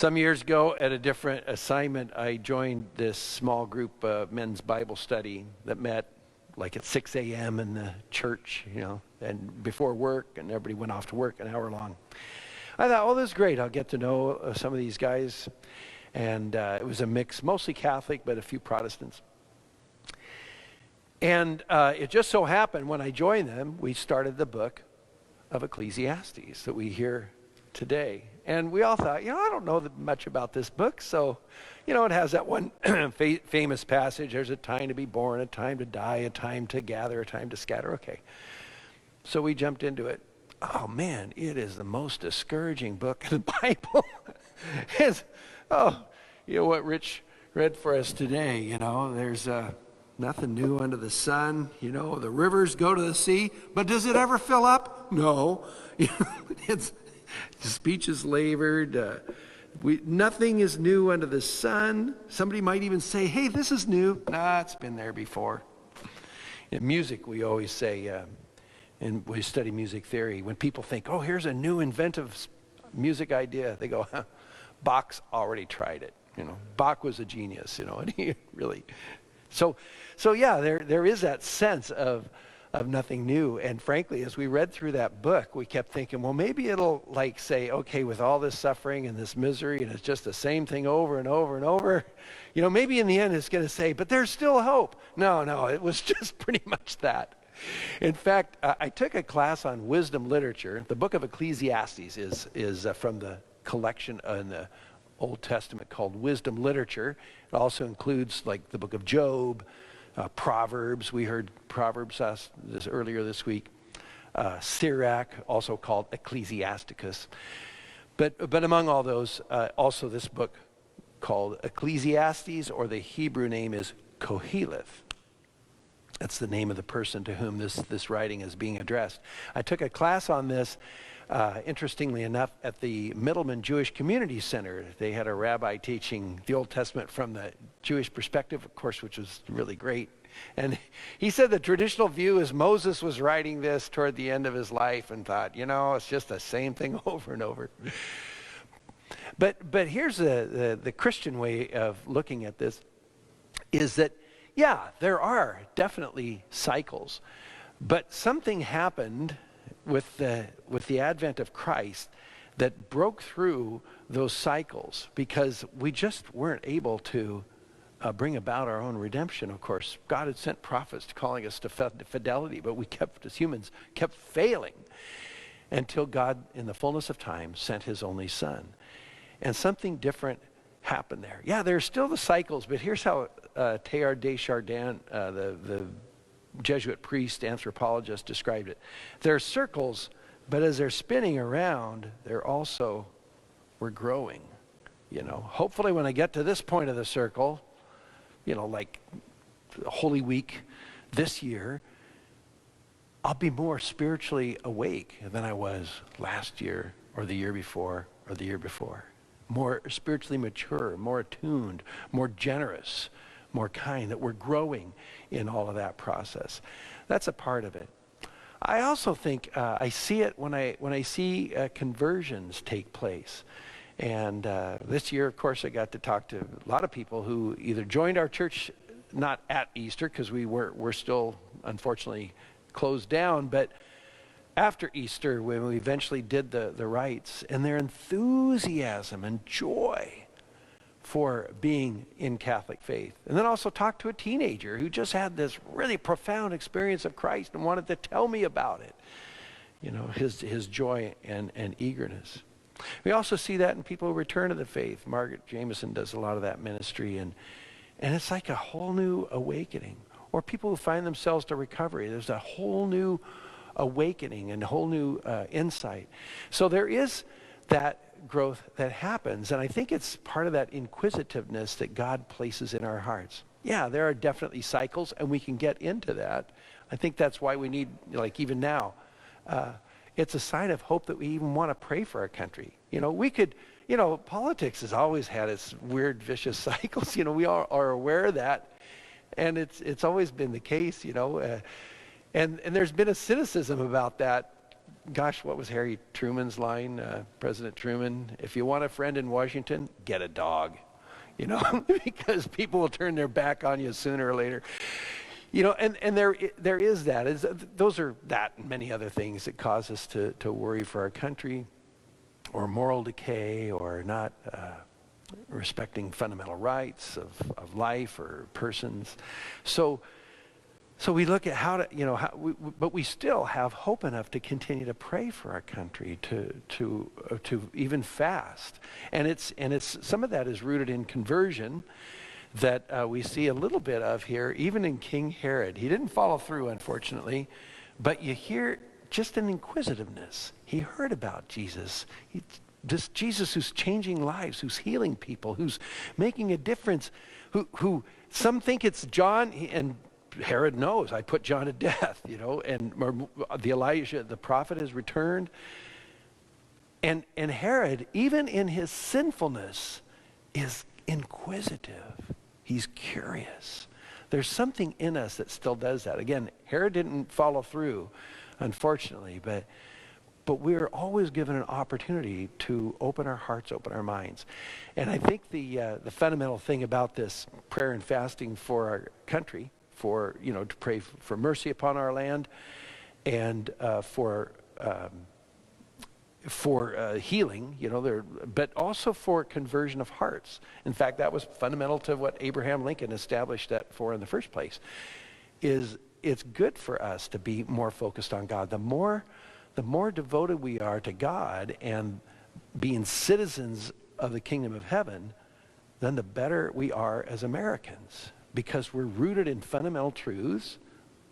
Some years ago, at a different assignment, I joined this small group men's Bible study that met like at 6 a.m. in the church, and before work, and everybody went off to work an hour long. I thought, oh, this is great. I'll get to know some of these guys. And it was a mix, mostly Catholic, but a few Protestants. And it just so happened when I joined them, we started the book of Ecclesiastes that we hear today. And we all thought, I don't know much about this book. So, it has that one famous passage. There's a time to be born, a time to die, a time to gather, a time to scatter. Okay. So we jumped into it. Oh, man, it is the most discouraging book in the Bible. What Rich read for us today, there's nothing new under the sun. The rivers go to the sea, but does it ever fill up? No. Speech is labored. Nothing is new under the sun. Somebody might even say, hey, this is new. Nah, it's been there before. In music, we always say, and we study music theory, when people think, oh, here's a new inventive music idea, they go, Bach's already tried it. Bach was a genius, and he really. So yeah, there is that sense of nothing new. And frankly, as we read through that book, we kept thinking, well, maybe it'll say, okay, with all this suffering and this misery, and it's just the same thing over and over and over, maybe in the end it's going to say, but there's still hope. No, it was just pretty much that. In fact, I took a class on wisdom literature. The book of Ecclesiastes is from the collection in the Old Testament called wisdom literature. It also includes like the book of Job, Proverbs. We heard Proverbs earlier this week. Sirach, also called Ecclesiasticus. But among all those, also this book called Ecclesiastes, or the Hebrew name is Koheleth. That's the name of the person to whom this writing is being addressed. I took a class on this, interestingly enough, at the Middleman Jewish Community Center. They had a rabbi teaching the Old Testament from the Jewish perspective, of course, which was really great. And he said the traditional view is Moses was writing this toward the end of his life and thought, it's just the same thing over and over. But here's the Christian way of looking at this, is that yeah, there are definitely cycles, but something happened with the advent of Christ that broke through those cycles, because we just weren't able to bring about our own redemption. Of course, God had sent prophets calling us to fidelity, but we as humans kept failing until God, in the fullness of time, sent his only Son. And something different happened there. Yeah, there's still the cycles, but here's how Teilhard de Chardin, the Jesuit priest, anthropologist, described it. There are circles, but as they're spinning around, we're growing. Hopefully when I get to this point of the circle, like Holy Week this year, I'll be more spiritually awake than I was last year or the year before or the year before. More spiritually mature, more attuned, more generous, more kind, that we're growing in all of that process. That's a part of it. I also think I see it when I see conversions take place. And this year, of course, I got to talk to a lot of people who either joined our church, not at Easter, because we're still, unfortunately, closed down, but after Easter, when we eventually did the rites, and their enthusiasm and joy for being in Catholic faith. And then also talked to a teenager who just had this really profound experience of Christ and wanted to tell me about it. His joy and eagerness. We also see that in people who return to the faith. Margaret Jameson does a lot of that ministry, and it's like a whole new awakening. Or people who find themselves to recovery. There's a whole new awakening and a whole new insight. So there is that growth that happens, and I think it's part of that inquisitiveness that God places in our hearts. Yeah, there are definitely cycles, and we can get into that. I think that's why we need, even now, it's a sign of hope that we even want to pray for our country. Politics has always had its weird, vicious cycles. We all are aware of that, and it's always been the case. And there's been a cynicism about that gosh, what was Harry Truman's line? President Truman, if you want a friend in Washington, get a dog. You know, because people will turn their back on you sooner or later. You know, and there is that. Those are that and many other things that cause us to worry for our country, or moral decay, or not respecting fundamental rights of life or persons. So we look at how to, you know, but we still have hope enough to continue to pray for our country, to even fast, and it's some of that is rooted in conversion that we see a little bit of here, even in King Herod. He didn't follow through, unfortunately, but you hear just an inquisitiveness. He heard about Jesus. This Jesus who's changing lives, who's healing people, who's making a difference, who some think it's John, and Herod knows, I put John to death, you know, and the Elijah, the prophet, has returned. And Herod, even in his sinfulness, is inquisitive. He's curious. There's something in us that still does that. Again, Herod didn't follow through, unfortunately, but we're always given an opportunity to open our hearts, open our minds. And I think the fundamental thing about this prayer and fasting for our country, for, you know, to pray for mercy upon our land, and for healing, you know, but also for conversion of hearts. In fact, that was fundamental to what Abraham Lincoln established that for in the first place. It's good for us to be more focused on God. The more devoted we are to God and being citizens of the kingdom of heaven, then the better we are as Americans, because we're rooted in fundamental truths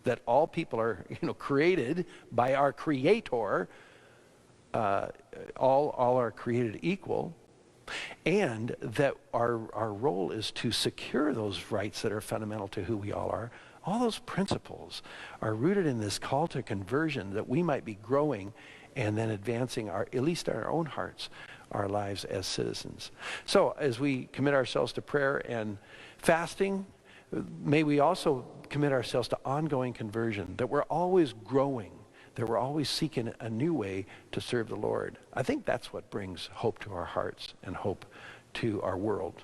that all people are, you know, created by our Creator. All are created equal, and that our role is to secure those rights that are fundamental to who we all are. All those principles are rooted in this call to conversion, that we might be growing and then advancing at least in our own hearts, our lives as citizens. So as we commit ourselves to prayer and fasting, may we also commit ourselves to ongoing conversion, that we're always growing, that we're always seeking a new way to serve the Lord. I think that's what brings hope to our hearts and hope to our world.